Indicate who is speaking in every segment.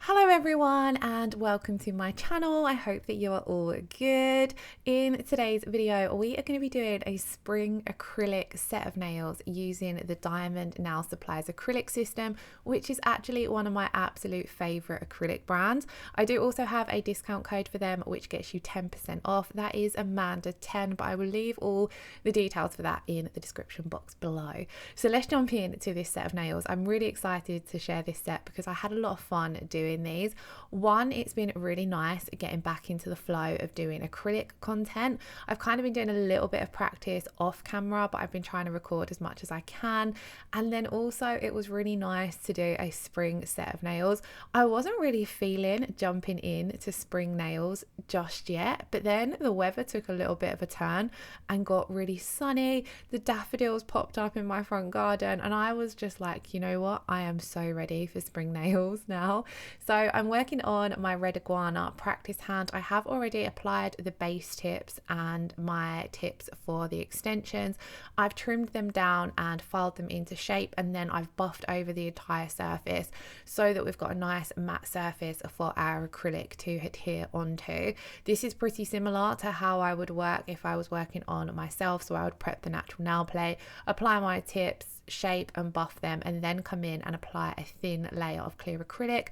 Speaker 1: Hello everyone and welcome to my channel. I hope that you are all good. In today's video we are going to be doing a spring acrylic set of nails using the Diamond Nail Supplies acrylic system, which is actually one of my absolute favorite acrylic brands. I do also have a discount code for them which gets you 10% off. That is Amanda10, but I will leave all the details for that in the description box below. So let's jump into this set of nails. I'm really excited to share this set because I had a lot of fun doing these. One, it's been really nice getting back into the flow of doing acrylic content. I've kind of been doing a little bit of practice off camera, but I've been trying to record as much as I can. And then also it was really nice to do a spring set of nails. I wasn't really feeling jumping in to spring nails just yet, but then the weather took a little bit of a turn and got really sunny. The daffodils popped up in my front garden and I was just like, you know what, I am so ready for spring nails now. So I'm working on my Red Iguana practice hand. I have already applied the base tips and my tips for the extensions. I've trimmed them down and filed them into shape, and then I've buffed over the entire surface so that we've got a nice matte surface for our acrylic to adhere onto. This is pretty similar to how I would work if I was working on myself. So I would prep the natural nail plate, apply my tips, shape and buff them, and then come in and apply a thin layer of clear acrylic.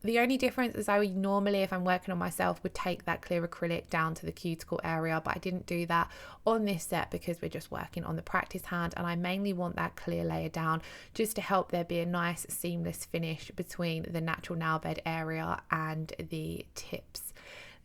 Speaker 1: The only difference is I would normally, if I'm working on myself, would take that clear acrylic down to the cuticle area, but I didn't do that on this set because we're just working on the practice hand, and I mainly want that clear layer down just to help there be a nice seamless finish between the natural nail bed area and the tips.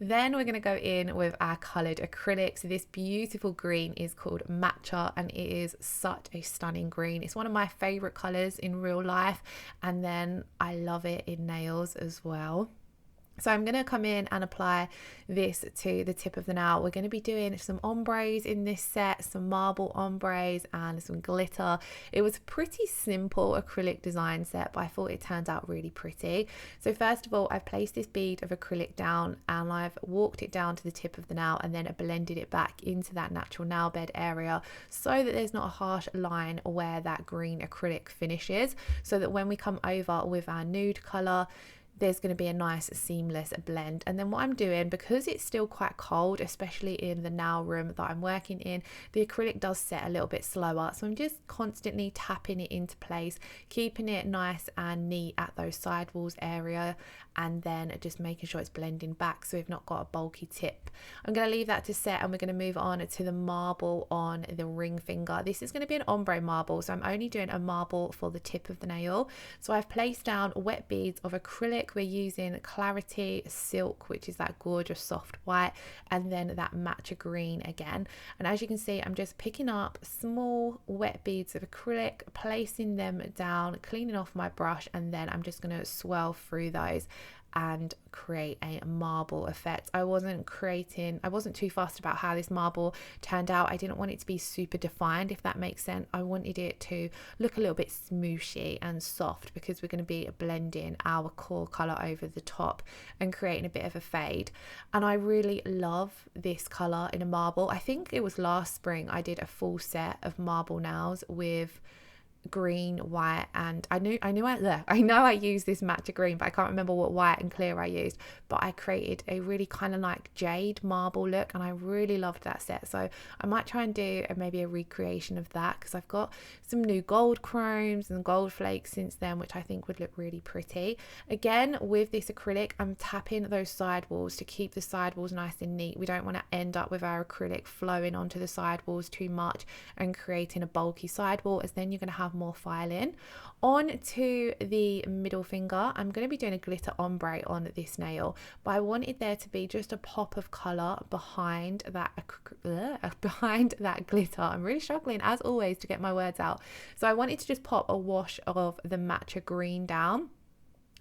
Speaker 1: Then we're going to go in with our coloured acrylic. So this beautiful green is called Matcha and it is such a stunning green. It's one of my favourite colours in real life, and then I love it in nails as well. So I'm going to come in and apply this to the tip of the nail. We're going to be doing some ombres in this set, some marble ombres and some glitter. It was a pretty simple acrylic design set, but I thought it turned out really pretty. So first of all, I've placed this bead of acrylic down and I've walked it down to the tip of the nail and then I blended it back into that natural nail bed area so that there's not a harsh line where that green acrylic finishes, so that when we come over with our nude colour, there's going to be a nice seamless blend. And then what I'm doing, because it's still quite cold, especially in the nail room that I'm working in, the acrylic does set a little bit slower, so I'm just constantly tapping it into place, keeping it nice and neat at those sidewalls area, and then just making sure it's blending back so we've not got a bulky tip. I'm going to leave that to set and we're going to move on to the marble on the ring finger. This is going to be an ombre marble, so I'm only doing a marble for the tip of the nail. So I've placed down wet beads of acrylic. We're using Clairity Silk, which is that gorgeous soft white, and then that Matcha green again. And as you can see, I'm just picking up small wet beads of acrylic, placing them down, cleaning off my brush, and then I'm just going to swirl through those and create a marble effect. I wasn't too fussed about how this marble turned out. I didn't want it to be super defined, if that makes sense. I wanted it to look a little bit smooshy and soft because we're going to be blending our core colour over the top and creating a bit of a fade. And I really love this colour in a marble. I think it was last spring I did a full set of marble nails with green, white, and I know I used this matcha green, but I can't remember what white and clear I used. But I created a really kind of like jade marble look and I really loved that set. So I might try and do maybe a recreation of that, because I've got some new gold chromes and gold flakes since then, which I think would look really pretty. Again, with this acrylic, I'm tapping those sidewalls to keep the sidewalls nice and neat. We don't want to end up with our acrylic flowing onto the sidewalls too much and creating a bulky sidewall, as then you're going to have more filing. On to the middle finger, I'm going to be doing a glitter ombre on this nail, but I wanted there to be just a pop of colour behind that glitter. I'm really struggling as always to get my words out. So I wanted to just pop a wash of the matcha green down.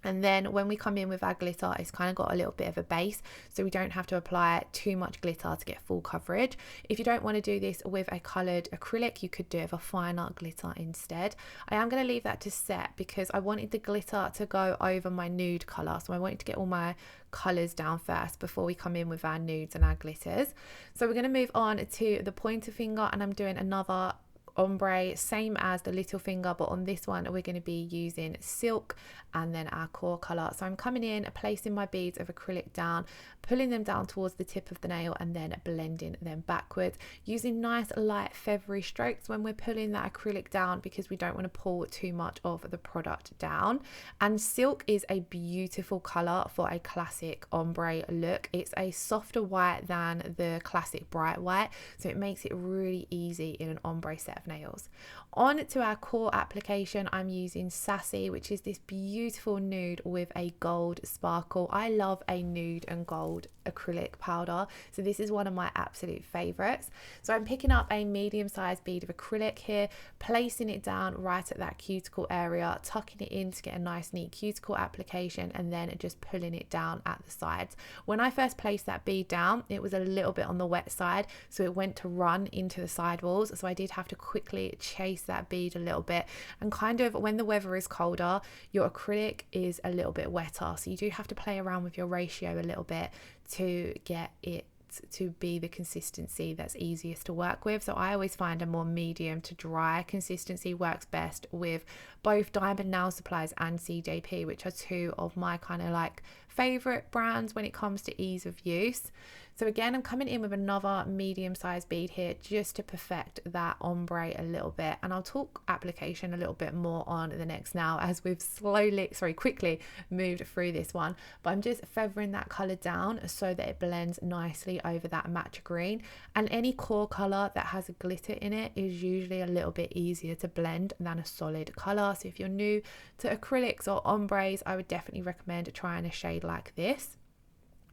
Speaker 1: And then when we come in with our glitter, it's kind of got a little bit of a base, so we don't have to apply too much glitter to get full coverage. If you don't want to do this with a coloured acrylic, you could do it with a finer glitter instead. I am going to leave that to set because I wanted the glitter to go over my nude colour, so I wanted to get all my colours down first before we come in with our nudes and our glitters. So we're going to move on to the pointer finger, and I'm doing another ombre, same as the little finger, but on this one we're going to be using silk and then our core color. So I'm coming in, placing my beads of acrylic down, pulling them down towards the tip of the nail and then blending them backwards, using nice light feathery strokes when we're pulling that acrylic down, because we don't want to pull too much of the product down. And silk is a beautiful color for a classic ombre look. It's a softer white than the classic bright white, so it makes it really easy in an ombre set of nails. On to our core application, I'm using Sassy, which is this beautiful nude with a gold sparkle. I love a nude and gold acrylic powder, so this is one of my absolute favorites. So I'm picking up a medium-sized bead of acrylic here, placing it down right at that cuticle area, tucking it in to get a nice neat cuticle application, and then just pulling it down at the sides. When I first placed that bead down, it was a little bit on the wet side, so it went to run into the sidewalls, so I did have to quickly chase that bead a little bit. And kind of when the weather is colder, your acrylic is a little bit wetter, so you do have to play around with your ratio a little bit to get it to be the consistency that's easiest to work with. So I always find a more medium to dry consistency works best with both Diamond Nail Supplies and CJP, which are two of my kind of like favorite brands when it comes to ease of use. So again, I'm coming in with another medium-sized bead here just to perfect that ombre a little bit, and I'll talk application a little bit more on the next nail as we've quickly moved through this one. But I'm just feathering that color down so that it blends nicely over that matcha green, and any core color that has a glitter in it is usually a little bit easier to blend than a solid color. So if you're new to acrylics or ombres, I would definitely recommend trying a shade like this.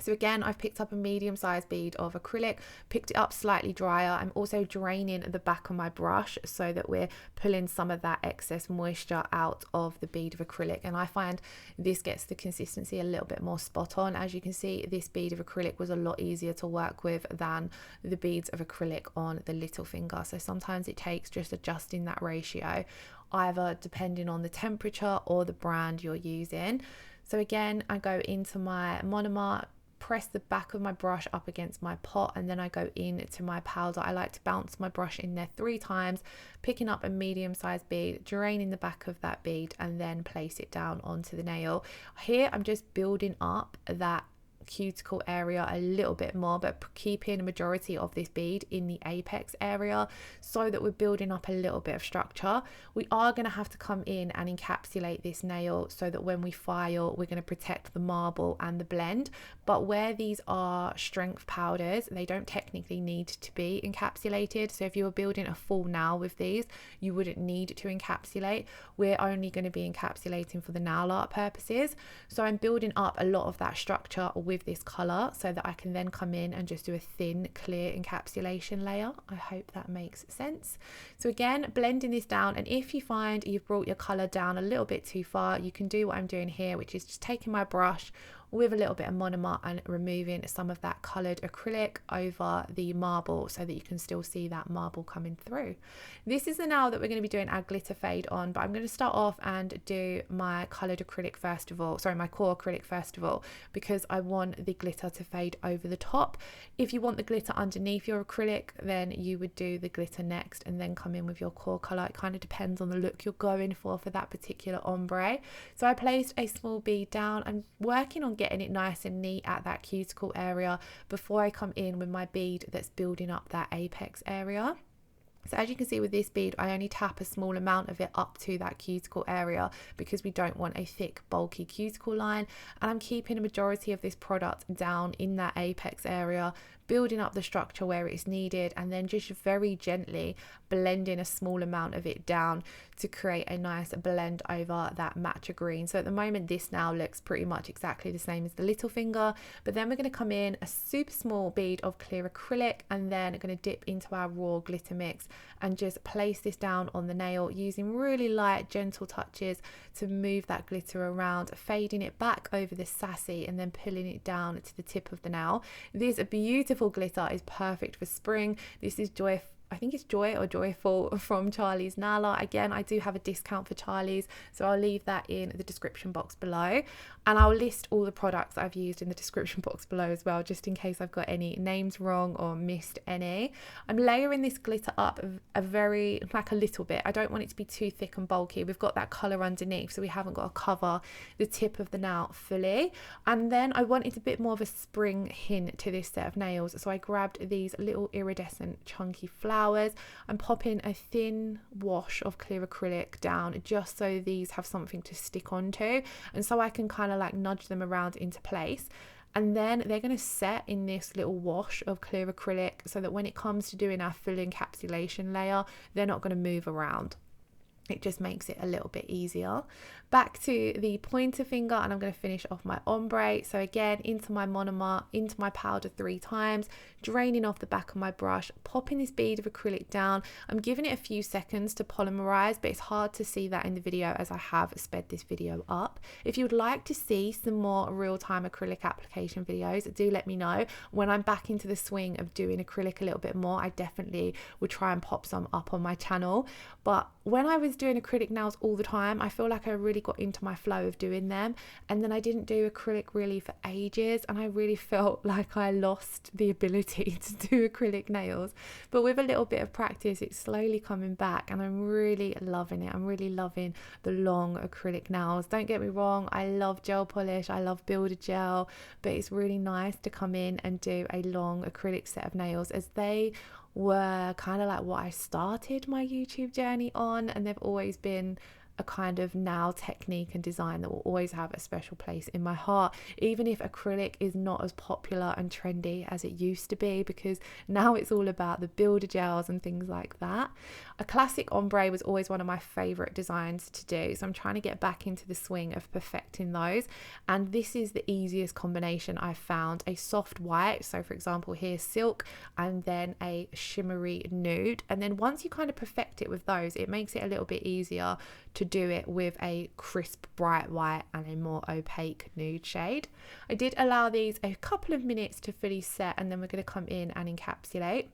Speaker 1: So again, I've picked up a medium-sized bead of acrylic, picked it up slightly drier. I'm also draining the back of my brush so that we're pulling some of that excess moisture out of the bead of acrylic, and I find this gets the consistency a little bit more spot on. As you can see, this bead of acrylic was a lot easier to work with than the beads of acrylic on the little finger, so sometimes it takes just adjusting that ratio, either depending on the temperature or the brand you're using. So again, I go into my Monomer, press the back of my brush up against my pot, and then I go into my powder. I like to bounce my brush in there 3 times, picking up a medium-sized bead, draining the back of that bead, and then place it down onto the nail. Here I'm just building up that cuticle area a little bit more, but keeping a majority of this bead in the apex area so that we're building up a little bit of structure. We are going to have to come in and encapsulate this nail so that when we file, we're going to protect the marble and the blend. But where these are strength powders, they don't technically need to be encapsulated. So if you were building a full nail with these, you wouldn't need to encapsulate. We're only going to be encapsulating for the nail art purposes. So I'm building up a lot of that structure with this color so that I can then come in and just do a thin clear encapsulation layer. I hope that makes sense. So again, blending this down, and if you find you've brought your color down a little bit too far, you can do what I'm doing here, which is just taking my brush with a little bit of monomer and removing some of that coloured acrylic over the marble so that you can still see that marble coming through. This is the nail that we're going to be doing our glitter fade on, but I'm going to start off and do my coloured acrylic first of all, sorry, my core acrylic first of all, because I want the glitter to fade over the top. If you want the glitter underneath your acrylic, then you would do the glitter next and then come in with your core colour. It kind of depends on the look you're going for that particular ombre. So I placed a small bead down. I'm working on getting it nice and neat at that cuticle area before I come in with my bead that's building up that apex area. So as you can see with this bead, I only tap a small amount of it up to that cuticle area because we don't want a thick, bulky cuticle line. And I'm keeping a majority of this product down in that apex area, building up the structure where it's needed, and then just very gently blending a small amount of it down to create a nice blend over that matcha green. So at the moment, this now looks pretty much exactly the same as the little finger, but then we're going to come in a super small bead of clear acrylic, and then going to dip into our raw glitter mix and just place this down on the nail using really light, gentle touches to move that glitter around, fading it back over the Sassy and then pulling it down to the tip of the nail. This beautiful glitter is perfect for spring. This is Joy, I think it's Joy or Joyful from Charlie's Nail Art. Again, I do have a discount for Charlie's, so I'll leave that in the description box below. And I'll list all the products that I've used in the description box below as well, just in case I've got any names wrong or missed any. I'm layering this glitter up like a little bit. I don't want it to be too thick and bulky. We've got that colour underneath, so we haven't got to cover the tip of the nail fully. And then I wanted a bit more of a spring hint to this set of nails, so I grabbed these little iridescent chunky flowers. I'm popping a thin wash of clear acrylic down just so these have something to stick onto, and so I can kind of like nudge them around into place. And then they're going to set in this little wash of clear acrylic so that when it comes to doing our full encapsulation layer, they're not going to move around. It just makes it a little bit easier. Back to the pointer finger, and I'm going to finish off my ombre. So again, into my monomer, into my powder 3 times, draining off the back of my brush, popping this bead of acrylic down. I'm giving it a few seconds to polymerize, but it's hard to see that in the video as I have sped this video up. If you would like to see some more real-time acrylic application videos, do let me know. When I'm back into the swing of doing acrylic a little bit more, I definitely will try and pop some up on my channel. But when I was doing acrylic nails all the time, I feel like I really got into my flow of doing them, and then I didn't do acrylic really for ages, and I really felt like I lost the ability to do acrylic nails. But with a little bit of practice, it's slowly coming back, and I'm really loving it. I'm really loving the long acrylic nails. Don't get me wrong, I love gel polish, I love builder gel, but it's really nice to come in and do a long acrylic set of nails, as they were kind of like what I started my YouTube journey on, and they've always been a kind of nail technique and design that will always have a special place in my heart, even if acrylic is not as popular and trendy as it used to be, because now it's all about the builder gels and things like that. A classic ombre was always one of my favorite designs to do, so I'm trying to get back into the swing of perfecting those, and this is the easiest combination I've found. A soft white, so for example here silk, and then a shimmery nude, and then once you kind of perfect it with those, it makes it a little bit easier to do it with a crisp bright white and a more opaque nude shade. I did allow these a couple of minutes to fully set, and then we're going to come in and encapsulate.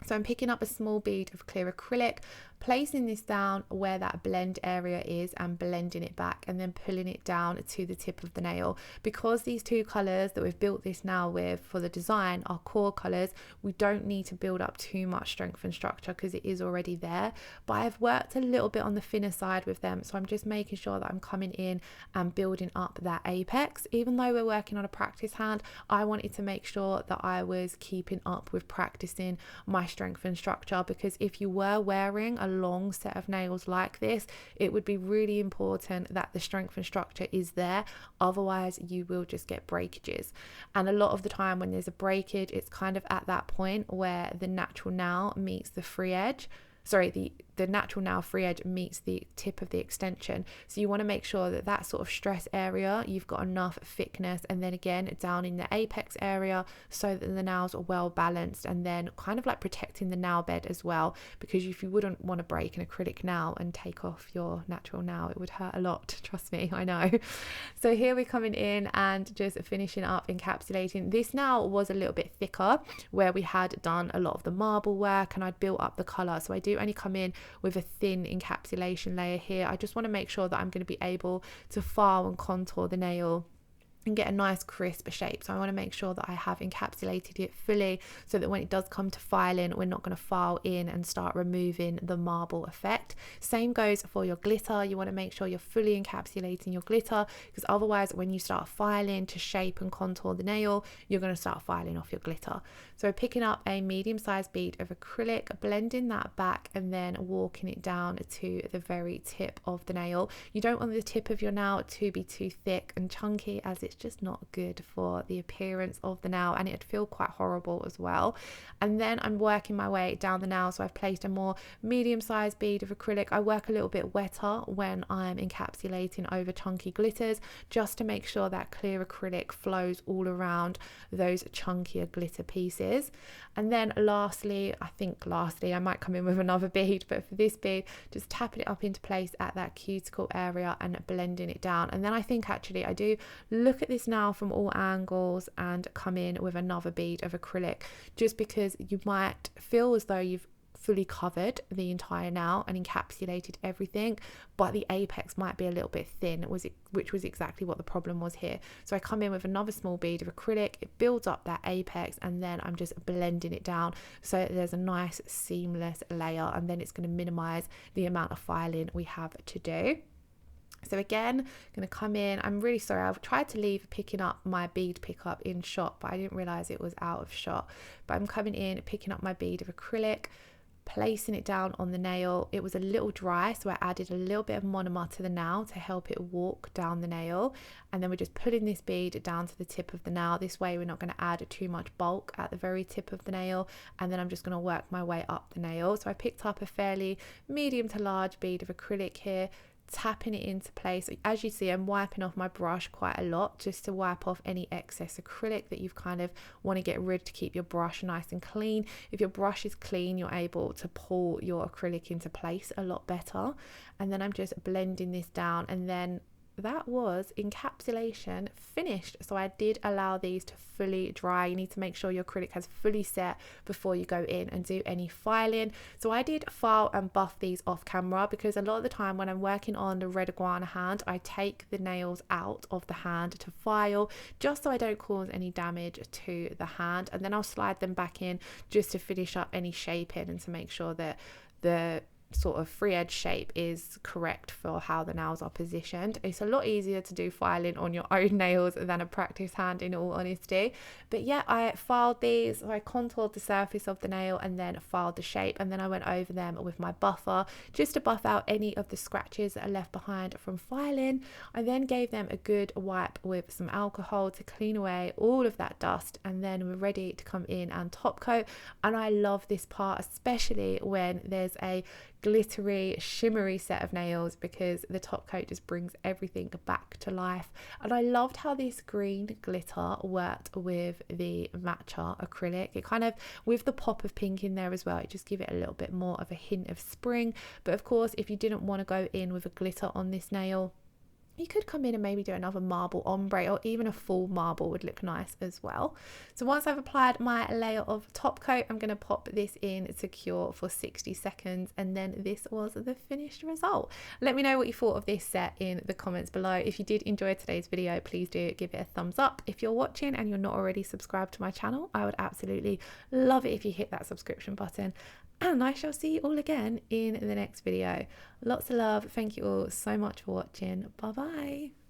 Speaker 1: So I'm picking up a small bead of clear acrylic, placing this down where that blend area is and blending it back, and then pulling it down to the tip of the nail. Because these 2 colours that we've built this nail with for the design are core colours, we don't need to build up too much strength and structure because it is already there. But I've worked a little bit on the thinner side with them, so I'm just making sure that I'm coming in and building up that apex. Even though we're working on a practice hand, I wanted to make sure that I was keeping up with practicing my strength and structure, because if you were wearing a long set of nails like this, it would be really important that the strength and structure is there, otherwise you will just get breakages. And a lot of the time when there's a breakage, it's kind of at that point where the natural nail meets the free edge. The natural nail free edge meets the tip of the extension, so you want to make sure that that sort of stress area, you've got enough thickness, and then again down in the apex area, so that the nails are well balanced, and then kind of like protecting the nail bed as well, because if you wouldn't want to break an acrylic nail and take off your natural nail, it would hurt a lot, trust me, I know. So here we're coming in and just finishing up encapsulating. This nail was a little bit thicker where we had done a lot of the marble work and I'd built up the colour, so I do only come in with a thin encapsulation layer here. I just want to make sure that I'm going to be able to file and contour the nail and get a nice crisp shape. So I want to make sure that I have encapsulated it fully, so that when it does come to filing, we're not going to file in and start removing the marble effect. Same goes for your glitter. You want to make sure you're fully encapsulating your glitter, because otherwise when you start filing to shape and contour the nail, you're going to start filing off your glitter. So picking up a medium-sized bead of acrylic, blending that back, and then walking it down to the very tip of the nail. You don't want the tip of your nail to be too thick and chunky, as it's just not good for the appearance of the nail, and it'd feel quite horrible as well. And then I'm working my way down the nail, so I've placed a more medium-sized bead of acrylic. I work a little bit wetter when I'm encapsulating over chunky glitters, just to make sure that clear acrylic flows all around those chunkier glitter pieces. And then lastly, I might come in with another bead, but for this bead, just tapping it up into place at that cuticle area and blending it down. And then I think actually I do look at this now from all angles and come in with another bead of acrylic, just because you might feel as though you've fully covered the entire nail and encapsulated everything, but the apex might be a little bit thin, which was exactly what the problem was here. So I come in with another small bead of acrylic, it builds up that apex, and then I'm just blending it down so there's a nice seamless layer, and then it's going to minimize the amount of filing we have to do. So again, I'm going to come in. I'm really sorry, I've tried to leave picking up my bead pickup in shot, but I didn't realize it was out of shot. But I'm coming in, picking up my bead of acrylic, placing it down on the nail. It was a little dry, so I added a little bit of monomer to the nail to help it walk down the nail, and then we're just pulling this bead down to the tip of the nail. This way we're not going to add too much bulk at the very tip of the nail, and then I'm just going to work my way up the nail. So I picked up a fairly medium to large bead of acrylic here, tapping it into place. As you see, I'm wiping off my brush quite a lot just to wipe off any excess acrylic that you've kind of want to get rid to keep your brush nice and clean. If your brush is clean, you're able to pull your acrylic into place a lot better. And then I'm just blending this down, and then that was encapsulation finished. So I did allow these to fully dry. You need to make sure your acrylic has fully set before you go in and do any filing. So I did file and buff these off camera, because a lot of the time when I'm working on the red iguana hand, I take the nails out of the hand to file, just so I don't cause any damage to the hand, and then I'll slide them back in just to finish up any shaping and to make sure that the sort of free edge shape is correct for how the nails are positioned. It's a lot easier to do filing on your own nails than a practice hand, in all honesty. But yeah, I filed these, so I contoured the surface of the nail and then filed the shape, and then I went over them with my buffer just to buff out any of the scratches that are left behind from filing. I then gave them a good wipe with some alcohol to clean away all of that dust, and then we're ready to come in and top coat. And I love this part, especially when there's a glittery, shimmery set of nails, because the top coat just brings everything back to life. And I loved how this green glitter worked with the Matcha acrylic. It kind of, with the pop of pink in there as well, it just give it a little bit more of a hint of spring. But of course, if you didn't want to go in with a glitter on this nail, you could come in and maybe do another marble ombre, or even a full marble would look nice as well. So once I've applied my layer of top coat, I'm going to pop this in to cure for 60 seconds, and then this was the finished result. Let me know what you thought of this set in the comments below. If you did enjoy today's video, please do give it a thumbs up. If you're watching and you're not already subscribed to my channel, I would absolutely love it if you hit that subscription button. And I shall see you all again in the next video. Lots of love. Thank you all so much for watching. Bye bye.